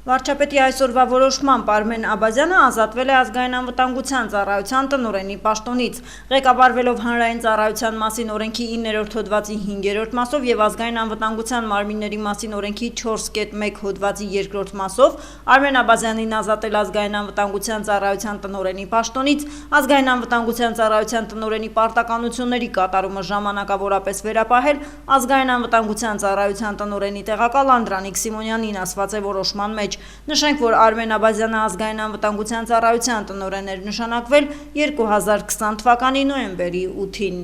Վարչապետի այսօրվա որոշմամբ Արմեն Աբազյանը ազատվել է ազգային անվտանգության ծառայության տնօրենի պաշտոնից, ղեկավարվելով հանրային ծառայության մասին օրենքի 9-րդ հոդվածի 5-րդ մասով եւ ազգային անվտանգության մարմինների մասին օրենքի 4.1 հոդվածի 2-րդ մասով, Արմեն Աբազյանին ազատել ազգային անվտանգության ծառայության տնօրենի պաշտոնից, ազգային անվտանգության ծառայության տնօրենի պարտականությունների կատարումը ժամանակավորապես վերապահել, ազգային անվտանգության ծառայության տնօրենի տեղակալ Անդրանիկ Սիմոնյանին ասված է որոշման մեջ։ Նշենք, որ Արմեն Աբազյանը ազգային անվտանգության ծառայության տնօրեն էր նշանակվել 2020 թվականի նոյեմբերի 8-ին։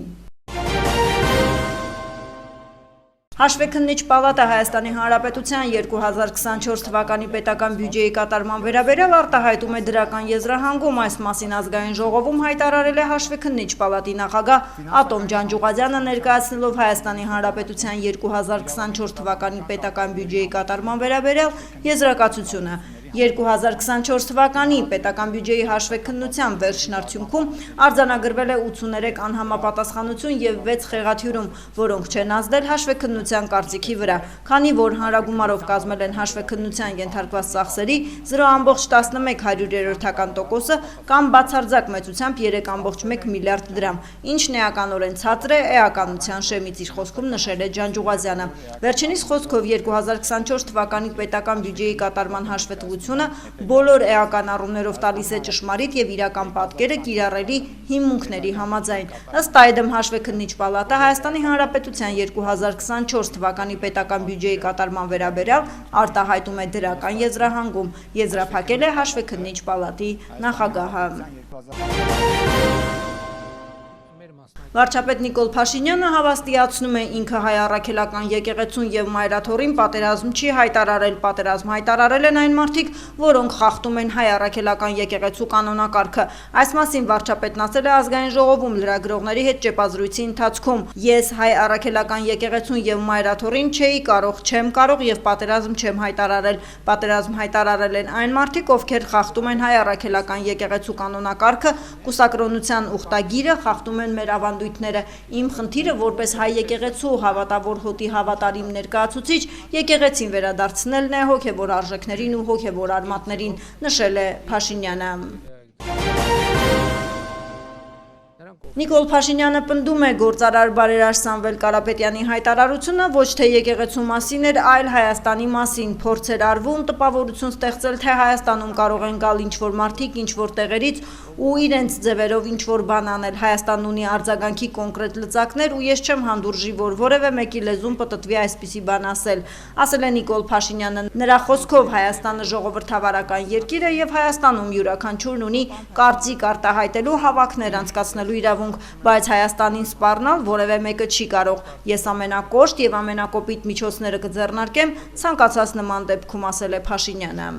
Հաշվեկննիչ պալատը Հայաստանի Հանրապետության 2024 թվականի պետական բյուջեի կատարման վերաբերյալ արտահայտում է դրական եզրահանգում, այս մասին ազգային ժողովում հայտարարել է Հաշվեկննիչ պալատի նախագահ Ատոմ Ջանջուղազյանը, ներկայացնելով Հայաստանի Հանրապետության 2024 թվականի պետական բյուջեի կատարման վերաբերյալ եզրակացությունը։ 2024 թվականի պետական բյուջեի հաշվեկննության վերջնարդյունքում արձանագրվել է 83 անհամապատասխանություն եւ 6 խեղաթյուրում, որոնք չեն ազդել հաշվեկննության կարծիքի վրա, քանի որ հանրագումարով կազմել են հաշվեկննության ենթարկված ծախսերի 0.11%-ը կամ բացարձակ մեծությամբ 3.1 միլիարդ դրամ, ինչն էականորեն ցածր է էականության շեմից, իր խոսքում նշել է Ջանջուղազյանը։ Վերջինիս խոսքով 2024 թվականի պետական բյուջեի կատարման հաշվետվությունը բոլոր էական առումներով տալիս է ճշմարիտ եւ իրական պատկերը կիրառելի հիմունքների համաձայն։ Ըստ այդմ Հաշվեկննիչ պալատը Հայաստանի Հանրապետության 2024 թվականի պետական բյուջեի կատարման վերաբերյալ արտահայտում է դրական եզրահանգում, եզրափակել է Հաշվեկննիչ պալատի նախագահը։ Վարչապետ Նիկոլ Փաշինյանը հավաստիացնում է ինքը հայ առաքելական եկեղեցուն եւ մայրաթորին պատերազմ չի հայտարարել, պատերազմ հայտարարել են այն մարդիկ, որոնք խախտում են հայ առաքելական եկեղեցու կանոնակարգը։ Այս մասին վարչապետն ասել է ազգային ժողովում լրագրողների հետ ճեպազրույցի ընթացքում։ Ես հայ առաքելական եկեղեցուն եւ մայրաթորին չէի կարող, չեմ կարող եւ պատերազմ չեմ հայտարարել։ Պատերազմ հայտարարել են այն մարդիկ, ովքեր խախտում են հայ առաքելական եկեղեցու կանոնակարգը, կուսակրոնության ուխտագիրը, խախտում են մեր Իմ խնդիրը որպես հայ եկեղեցու հավատավոր հոտի հավատարիմ ներկայացուցիչ եկեղեցին վերադարձնելն է հոգևոր արժեքներին ու հոգևոր արմատներին, նշել է Փաշինյանը։ Նիկոլ Փաշինյանը պնդում է գործարար բարերար Սամվել Կարապետյանի հայտարարությունը ոչ թե եկեղեցու մասին էր, այլ Հայաստանի մասին, փորձ էր արվում տպավորություն ստեղծել, թե Հայաստանում կարող են գալ ինչ-որ մարդիկ, ինչ-որ տեղերից ու իրենց ձևերով ինչ-որ բան անել։ Հայաստանն ունի արձագանքի կոնկրետ լծակներ ու ես չեմ հանդուրժի, որ որևէ մեկի լեզուն պտտվի այսպիսի բան ասել է Նիկոլ Փաշինյանը։ Նրա խոսքով Հայաստանը ժողովրդավարական երկիր է եւ Հայաստանում յուրաքանչյուրն ունի կարծիք արտահայտելու, հավաքներ անցկացնելու իրավունք, բայց Հայաստանին սպառնալ որևէ մեկը չի կարող։ Ես ամենակոշտ եւ ամենակոպիտ միջոցները կձեռնարկեմ ցանկացած նման դեպքում, ասել է Փաշինյանը։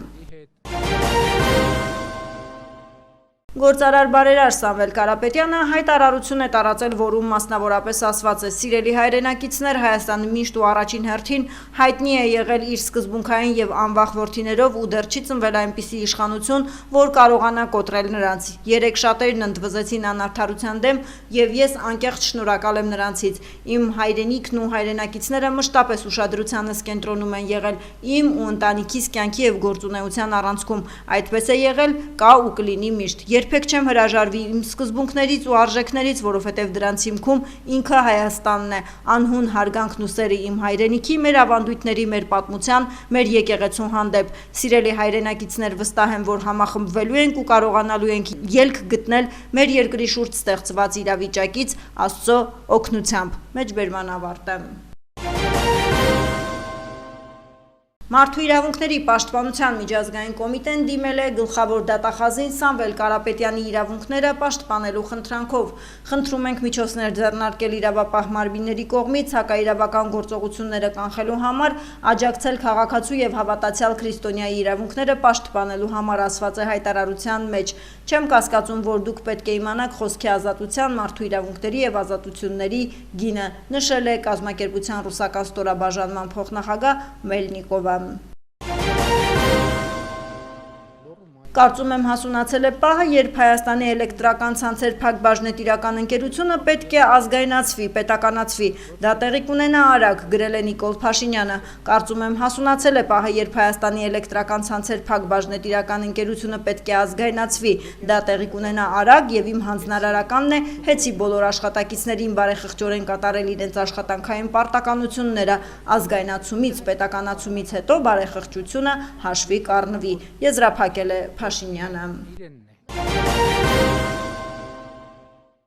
Գործարար բարերար Սամվել Կարապետյանը հայտարարություն է տարածել, որում մասնավորապես ասված է. «Սիրելի հայրենակիցներ, Հայաստանը միշտ ու առաջին հերթին հայտնի է եղել իր սկզբունքային եւ անվախ որդիներով ու դեռ չի ծնվել այնպիսի իշխանություն, որ կարողանա կոտրել նրանց։ Երեք շատերն ընդվզեցին անարդարության դեմ եւ ես անկեղծ շնորհակալ եմ նրանցից։ Իմ հայրենիքն ու հայրենակիցները մշտապես ուշադրությանս կենտրոնում են եղել իմ ու ընտանիքիս կյանքի եւ գործունեության առանցքում։ Այդպես է եղել, կա ու կլինի միշտ։ Երբեք չեմ հրաժարվի իմ սկզբունքներից ու արժեքներից, որովհետև դրանց հիմքում ինքը Հայաստանն է, անհուն հարգանքն ու սերը իմ հայրենիքի, մեր ավանդույթների, մեր պատմության, մեր եկեղեցու հանդեպ։ Սիրելի հայրենակիցներ, վստահ եմ, որ համախմբվելու ենք ու կարողանալու ենք ելք գտնել մեր երկրի շուրջ ստեղծված իրավիճակից Աստծո օգնությամբ»։ Մեջբերման ավարտը։ Մարդու իրավունքների պաշտպանության միջազգային կոմիտեն դիմել է գլխավոր դատախազին Սամվել Կարապետյանի իրավունքները պաշտպանելու խնդրանքով։ Խնդրում ենք միջոցներ ձեռնարկել իրավապահ մարմինների կողմից հակաիրավական գործողությունները կանխելու համար, աջակցել քաղաքացու եւ հավատացյալ քրիստոնյայի իրավունքները պաշտպանելու համար, ասված է հայտարարության մեջ։ Չեմ կասկածում, որ դուք պետք է իմանաք խոսքի ազատության, մարդու իրավունքների եւ ազատությունների գինը, նշել է կազմակերպության ռուսական ստորաբաժանման փոխնախագահ Մելնիկովը։ Կարծում եմ հասունացել է պահը, երբ Հայաստանի էլեկտրական ցանցեր փակ բաժնետիրական ընկերությունը պետք է ազգայնացվի, պետականացվի, դա տեղի կունենա արագ, գրել է Նիկոլ Փաշինյանը։ Կարծում եմ հասունացել է պահը, երբ Հայաստանի էլեկտրական ցանցեր փակ բաժնետիրական ընկերությունը պետք է ազգայնացվի, դա տեղի կունենա արագ եւ իմ հանձնարարականն է հեծի բոլոր աշխատակիցներին բարեխղճորեն կատարել իրենց աշխատանքային պարտականությունները, ազգայնացումից, պետականացումից հետո բարեխղճությունը հաշվի կառնվի, եզրափակել է Փաշինյանը։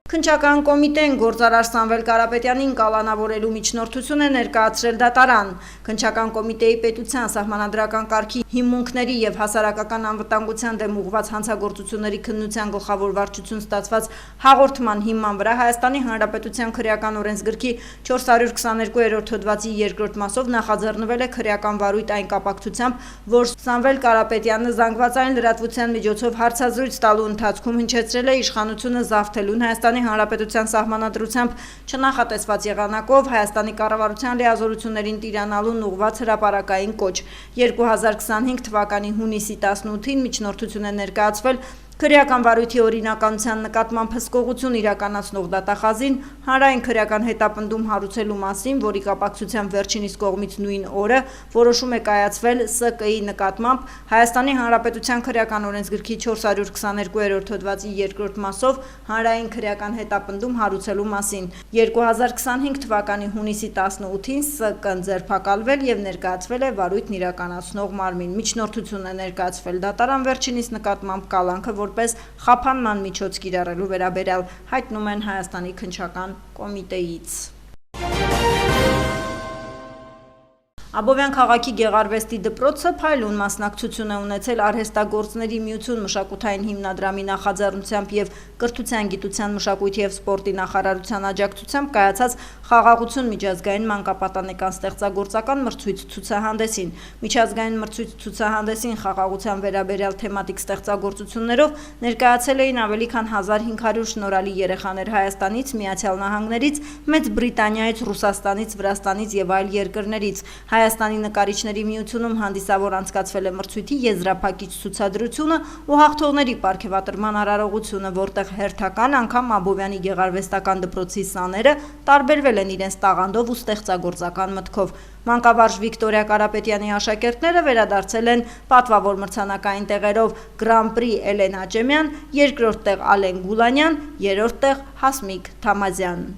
Քննչական կոմիտեն գործարար Սամվել Կարապետյանին կալանավորելու միջնորդություն է ներկայացրել դատարան։ Քննչական կոմիտեի պետության սահմանադրական կարգի հիմունքների եւ հասարակական անվտանգության դեմ ուղղված հանցագործությունների քննության գլխավոր վարչություն ստացված հաղորդման հիման վրա Հայաստանի Հանրապետության քրեական օրենսգրքի 422-րդ հոդվածի 2-րդ մասով նախաձեռնվել է քրեական վարույթ այն կապակցությամբ, որ Սամվել Կարապետյանը զանգվածային լրատվության միջոցով հարցազրույց տալու ընթացքում հնչեցրել է իշխանությունը զավթելուն Հայաստանի Հանրապետության սահմանադրությամբ չնախատեսված եղանակով Հայաստանի կառավարության լիազորություններին տիրանալուն ուղղված հրապարակային կոչ։ 2025 թվականի հունիսի 18-ին միջնորդություն է ներկայացվել քրեական վարույթի օրինականության նկատմամբ հսկողություն իրականացնող դատախազին հանրային քրեական հետապնդում հարուցելու մասին, որի կապակցությամբ վերջինիս կողմից նույն օրը որոշում է կայացվել ՍԿ-ի նկատմամբ Հայաստանի Հանրապետության քրեական օրենսգրքի 422-րդ հոդվածի 2-րդ մասով հանրային քրեական հետապնդում հարուցելու մասին։ 2025 թվականի հունիսի 18-ին ՍԿ-ն ձերբակալվել եւ ներկայացվել է վարույթն իրականացնող մարմին։ Միջնորդություն է ներկայացվել դատարան վերջինիս նկատմամբ կալանքը որպես խափանման միջոց կիրառելու վերաբերյալ, հայտնում են Հայաստանի քննչական կոմիտեից։ Աբովյան քաղաքի գեղարվեստի դպրոցը փայլուն մասնակցություն է ունեցել արհեստագործների միություն մշակութային հիմնադրամի նախաձեռնությամբ եւ կրթության, գիտության, մշակույթի եւ սպորտի նախարարության աջակցությամբ կայացած խաղաղություն միջազգային մանկապատանեկան ստեղծագործական մրցույթ ցուցահանդեսին։ Միջազգային մրցույթ ցուցահանդեսին խաղաղության վերաբերյալ թեմատիկ ստեղծագործություններով ներկայացել էին ավելի քան 1500 շնորհալի երեխաներ Հայաստանից, Միացյալ Նահանգներից, Մեծ Բրիտանիայից, Ռուսաստանից, Վրաստանից եւ այլ երկրներից։ Հայաստանի նկարիչների միությունում հանդիսավոր անցկացվել է մրցույթի եզրափակիչ ցուցադրությունը ու հաղթողների պարգևատրման արարողությունը, որտեղ հերթական անգամ Աբովյանի գեղարվեստական դպրոցի սաները տարբերվել են իրենց տաղանդով ու ստեղծագործական մտքով։ Մանկավարժ Վիկտորիա Կարապետյանի աշակերտները վերադարձել են պատվավոր մրցանակային տեղերով Գրանպրի Էլեն Աճեմյան, երկրորդ տեղ Ալեն Գուլանյան, երրորդ տեղ Հասմիկ Թամազյան։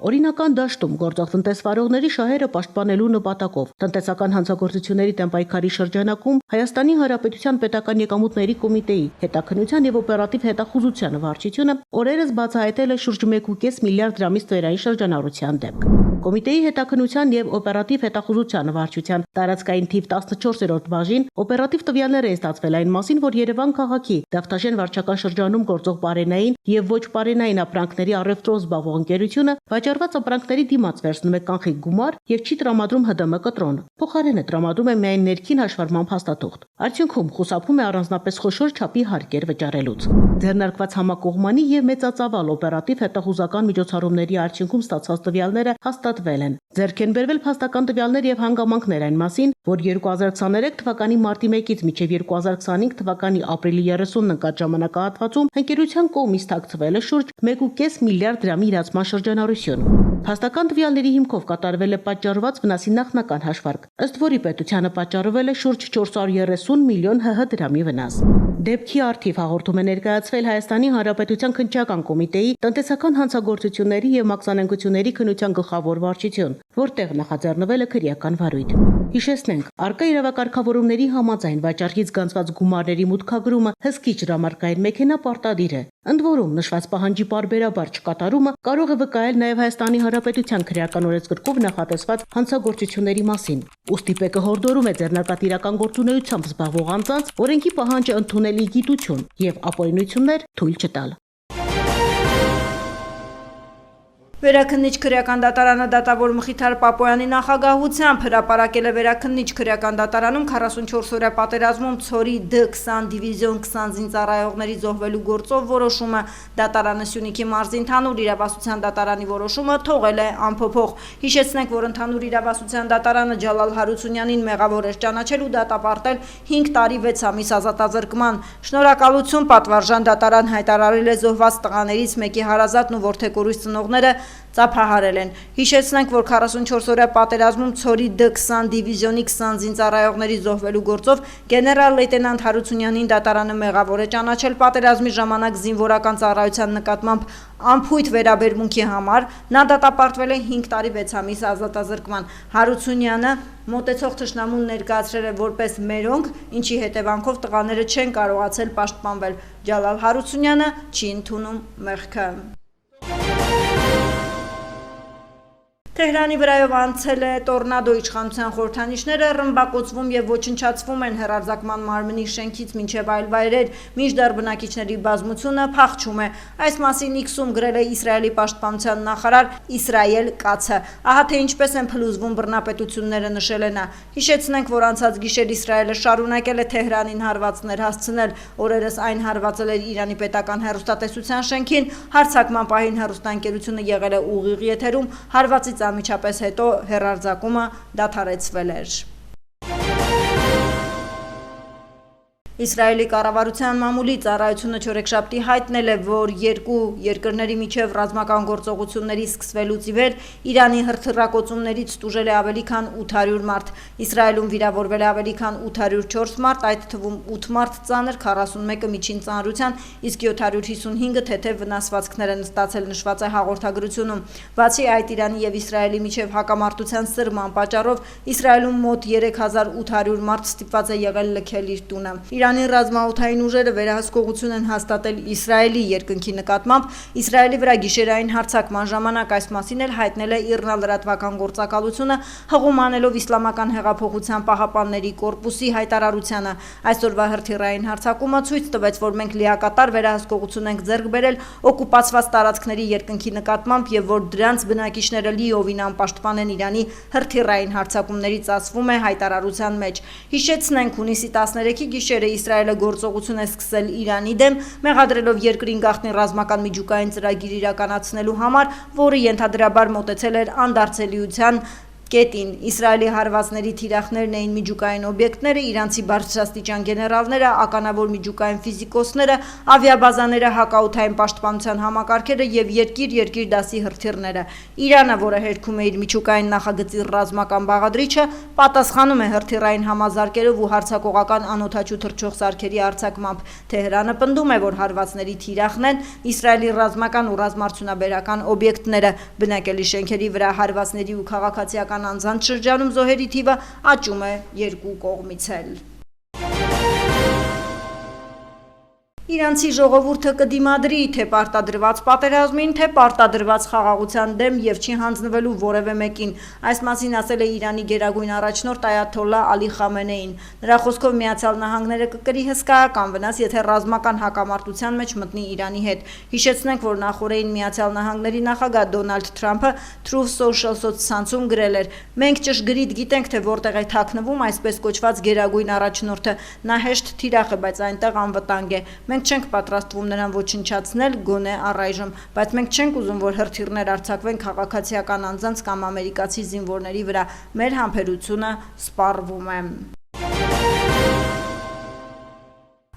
Օրինական դաշտում գործող տնտեսվարողների շահերը պաշտպանելու նպատակով տնտեսական հանցագործությունների դեմ պայքարի շրջանակում Հայաստանի Հանրապետության պետական եկամուտների կոմիտեի հետաքննության եւ օպերատիվ հետախուզության վարչությունը օրերս բացահայտել է շուրջ 1.5 միլիարդ դրամի ստվերային շրջանառության դեպք։ Կոմիտեի հետաքննության եւ օպերատիվ հետախուզության վարչության տարածքային թիվ 14-րդ բաժին օպերատիվ տվյալներ են ստացվել այն մասին, որ Երևան քաղաքի Դավթաշեն վարչական շրջանում գործող բարենային եւ ոչ բարենային ապրանքների առևտրով զբաղվող ընկերությունը վաճառված ապրանքների դիմաց վերցնում է կանխիկ գումար եւ չի տրամադրում ՀԴՄ կտրոն։ Փոխարենը տրամադրում է միայն ներքին հաշվառման փաստաթուղթ։ Արդյունքում խուսափում է առանձնապես խոշոր չափի հարկեր վճարելուց։ Ձեռնարկված համակողմանի եւ մեծածավալ օպերատիվ հետախուզական միջոցառումների արդյունքում ստացված տվյալները հաստատվել են։ Ձեռք են բերվել փաստական տվյալներ եւ հանգամանքներ այն մասին, որ 2023 թվականի մարտի 1-ից մինչեւ 2025 թվականի ապրիլի 30-ն ընկած ժամանակահատվածում ընկերության կողմից թաքցվել է շուրջ 1.5 միլիարդ դրամի իրացման շրջանառություն։ Փաստական տվյալների հիմքով կատարվել է պատճառված վնասի նախնական հաշվարկ, ըստ որի պետությանը պատճառվել է շուրջ 430 միլիոն ՀՀ դրամի վնաս։ Դեպքի առթիվ հաղորդում է ներկայացվել Հայաստանի Հանրապետության քննչական կոմիտեի տնտեսական հանցագործությունների եւ մաքսանենգությունների քննության գլխավոր վարչություն, որտեղ նախաձեռնվել է քրեական վարույթ։ Հիշեցնենք, արկա իրավակարգավորումների համաձայն վաճառքից գանձված գումարների մուտքագրումը հսկիչ հրամարկային մեքենա պարտադիր է։ Ընդ որում նշված պահանջի պարբերաբար չկատարումը կարող է վկայել նաև Հայաստանի Հանրապետության քրեական օրենսգրքով նախատեսված հանցագործությունների մասին։ Ուստի ՊԿ հորդորում է ձեռնարկատիրական գործունեությամբ զբաղվող անձանց օրենքի պահանջը ընդունելի գիտություն եւ ապօրինություններ թույլ չտալ։ Վերաքննիչ քրեական դատարանը դատավոր Մխիթար Պապոյանի նախագահությամբ հրապարակել է Վերաքննիչ քրեական դատարանում 44-օրյա պատերազմում ցորի D20 դիվիզիոն 20 զինծառայողների զոհվելու գործով որոշումը։ Դատարանը Սյունիքի մարզի ընդհանուր իրավասության դատարանի որոշումը թողել է անփոփոխ։ Հիշեցնենք, որ ընդհանուր իրավասության դատարանը Ջալալ Հարությունյանին մեղավոր էր ճանաչել ու դատապարտել 5 տարի 6 ամիս ազատազրկման։ Շնորհակալություն պատվարժան դատարան հայտարարել է զոհված տղաներից մեկի հարազատն ու որդեկորույս ծնողները ծափահարել են։ Հիշեցնենք, որ 44-օրյա պատերազմում ցորի D20 դիվիզիոնի 20 զինծառայողների զոհվելու գործով գեներալ լեյտենանտ Հարությունյանին դատարանը մեղավոր է ճանաչել պատերազմի ժամանակ զինվորական ծառայության նկատմամբ անփույթ վերաբերմունքի համար։ Նա դատապարտվել է 5 տարի 6 ամիս ազատազրկման։ Հարությունյանը մոտեցող թշնամուն ներկայացրել է որպես մերոնք, ինչի հետևանքով տղաները չեն կարողացել պաշտպանվել։ Ջալալ Հարությունյանը չի ընդունում մեղքը։ Թեհրանի վրայով անցել է տորնադո իշխանության խորհրդանիշները ռմբակոծվում եւ ոչնչացվում են հեռարձակման մարմնի շենքից մինչեւ այլ վայրեր, մինչդեռ բնակիչների բազմությունը փախչում է։ Այս մասին X-ում գրել է Իսրայելի պաշտպանության նախարար Իսրայել Կացը։ Ահա թե ինչպես են փլուզվում բռնապետությունները, նշել է նա։ Հիշեցնենք, որ անցած գիշեր Իսրայելը շարունակել է Թեհրանին հարվածներ հասցնել։ Օրերս այն հարվածել էր Իրանի պետական հեռուստատեսության շենքին, հարձակման պահին հեռուստաընկերությունը եղել է ուղիղ եթերում, հարվածից անմիջապես հետո հեռարձակումը դադարեցվել էր։ Իսրայելի կառավարության մամուլի ծառայությունը չորեքշաբթի հայտնել է, որ երկու երկրների միջև ռազմական գործողությունների սկսվելուց ի վեր Իրանի հրթիռակոծումներից տուժել է ավելի քան 800 մարդ։ Իսրայելում վիրավորվել է ավելի քան 804 մարդ, այդ թվում 8 մարդ ծանր, 41-ը միջին ծանրության, իսկ 755-ը թեթև վնասվածքներ են ստացել, նշված է հաղորդագրությունում։ Բացի այդ, Իրանի եւ Իսրայելի միջև հակամարտության սրման պատճառով Իսրայելում մոտ 3800 մարդ ստիպված է եղել լքել իր տունը։ Իրանի ռազմաօդային ուժերը վերահսկողություն են հաստատել Իսրայելի երկնքի նկատմամբ։ Իսրայելի վրա գիշերային հարձակման ժամանակ այս մասին էլ հայտնել է իռնալրատվական գործակալությունը, հղում անելով Իսլամական հեղափոխության պահապանների կորպուսի հայտարարությանը։ Այսօրվա հրթիռային հարձակումը ցույց տվեց, որ մենք լիակատար վերահսկողություն ենք ձեռք բերել օկուպացված տարածքների երկնքի նկատմամբ եւ որ դրանց բնակիչները լիովին անպաշտպան են Իրանի հրթիռային հարձակումներից, ասվում է հայտարարության մեջ։ Հիշեցնենք, հունիսի 13-ի գիշերը Իսրայելը գործողություն է սկսել Իրանի դեմ, մեղադրելով երկրին գաղտնի ռազմական միջուկային ծրագիր իրականացնելու համար, որը ենթադրաբար մոտեցել էր անդարձելիության կետին։ Իսրայելի հարվածների թիրախներն էին միջուկային օբյեկտները, իրանցի բարձրաստիճան գեներալները, ականավոր միջուկային ֆիզիկոսները, ավիաբազաները, հակաօդային պաշտպանության համակարգերը եւ երկիր դասի հրթիռները։ Իրանը, որը հերքում է իր միջուկային նախագծի ռազմական բաղադրիչը, պատասխանում է հրթիռային համազարկերով ու հարձակողական անօդաչու թռչող սարքերի արձակմամբ։ Թեհրանը պնդում է, որ հարվածների թիրախն են Իսրայելի ռազմական ու ռազմարդյունաբերական օբյեկտները։ Բնակելի շենքերի վրա հարվածների ու քաղաքացիական անձանց շրջանում զոհերի թիվը աճում է երկու կողմից էլ։ Իրանցի ժողովուրդը կդիմադրի թե պարտադրված պատերազմին, թե պարտադրված խաղաղության դեմ եւ չի հանձնվելու որևէ մեկին։ Այս մասին ասել է Իրանի գերագույն առաջնորդ Այաթոլլահ Ալի Խամենեին։ Նրա խոսքով Միացյալ Նահանգները կկրի հսկայական վնաս, եթե ռազմական հակամարտության մեջ մտնի Իրանի հետ։ Հիշեցնենք, որ նախորդին Միացյալ Նահանգների նախագահ Դոնալդ Թրամփը Truth Social սոցցանցում գրել էր. «Մենք ճշգրիտ գիտենք, թե որտեղ է թաքնվում այսպես կոչված գերագույն առաջնորդը։ Նա հեշտ թիրախ է, բայց այնտեղ անվտանգ է։ Մենք չենք պատրաստվում նրան ոչնչացնել գոնե առայժմ, բայց մենք չենք ուզում, որ հրթիռներ արձակվեն քաղաքացիական անձանց կամ ամերիկացի զինվորների վրա։ Մեր համբերությունը սպառվում է»։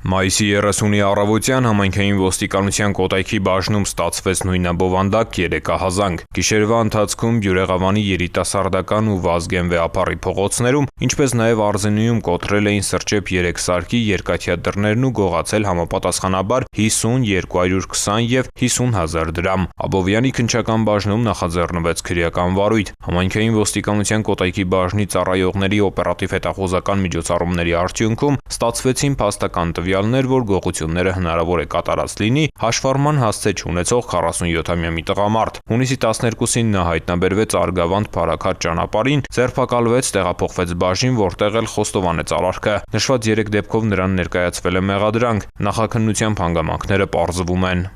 Մայիսի 30-ի առավոտյան համայնքային ոստիկանության Կոտայքի բաժնում ստացվեց նույնաբովանդակ երեկահազանգ։ Գիշերվա ընթացքում Բյուրեղավանի երիտասարդական ու Վազգեն վեհապարի փողոցներում, ինչպես նաև Արզենիում կոտրել էին սրճեպ 3 սարքի երկաթյա դռներն ու գողացել համապատասխանաբար 50, 220 եւ 50,000 դրամ։ Աբովյանի քննչական բաժնում նախաձեռնվեց քրեական վարույթ։ Համայնքային ոստիկանության Կոտայքի բաժնի ծառայողների օպերատիվ հետախուզական միջոցառումների արդյունքում ստացվեցին փաստական տվյալներ, որ գողությունները հնարավոր է կատարած լինի հաշվառման հասցե չունեցող 47-ամյա մի տղամարդ։ Հունիսի 12-ին նա հայտնաբերվեց Արգավանդ Փարաքար ճանապարհին, ձերբակալվեց, տեղափոխվեց բաժին, որտեղ էլ խոստովանեց արարքը։ Նշված 3 դեպքով նրան ներկայացվել է մեղադրանք։ Նախաքննությամբ հանգամանքները պարզվում են։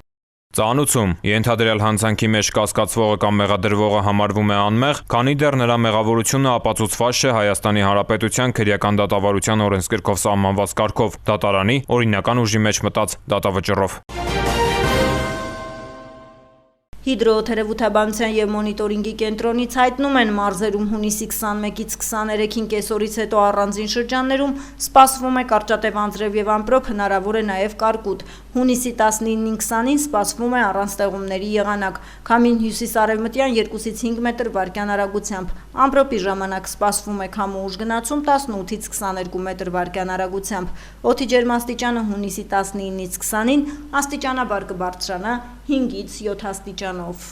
Ծանուցում ենթադրյալ հանցանքի մեջ կասկածվողը կամ մեղադրվողը համարվում է անմեղ, քանի դեռ նրա մեղավորությունը ապացուցված չէ Հայաստանի Հանրապետության քրեական դատավարության օրենսգրքով սահմանված կարգով, դատարանի օրինական ուժի մեջ մտած դատավճռով։ Հիդրոթերապևտաբանության և մոնիտորինգի կենտրոնից հայտնում են մարզերում հունիսի 21-ից 23-ին կեսօրից հետո առանձին շրջաններում սպասվում է կարճատև անձրև և ամպրոպ, հնարավոր է նաև կարկուտ։ Հունիսի 19-ին 20-ին սպասվում է առանց տեղումների եղանակ, քամին հյուսիս-արևմտյան 2-ից 5 մետր վարկյան արագությամբ։ Ամպրոպի ժամանակ սպասվում է քամու ուժ գնացում 18-ից 22 մետր վարկյան արագությամբ։ Օդի ջերմաստիճանը հունիսի 19-ից 20-ին աստիճանաբար կբարձրանա 5-ից 7 աստիճանով։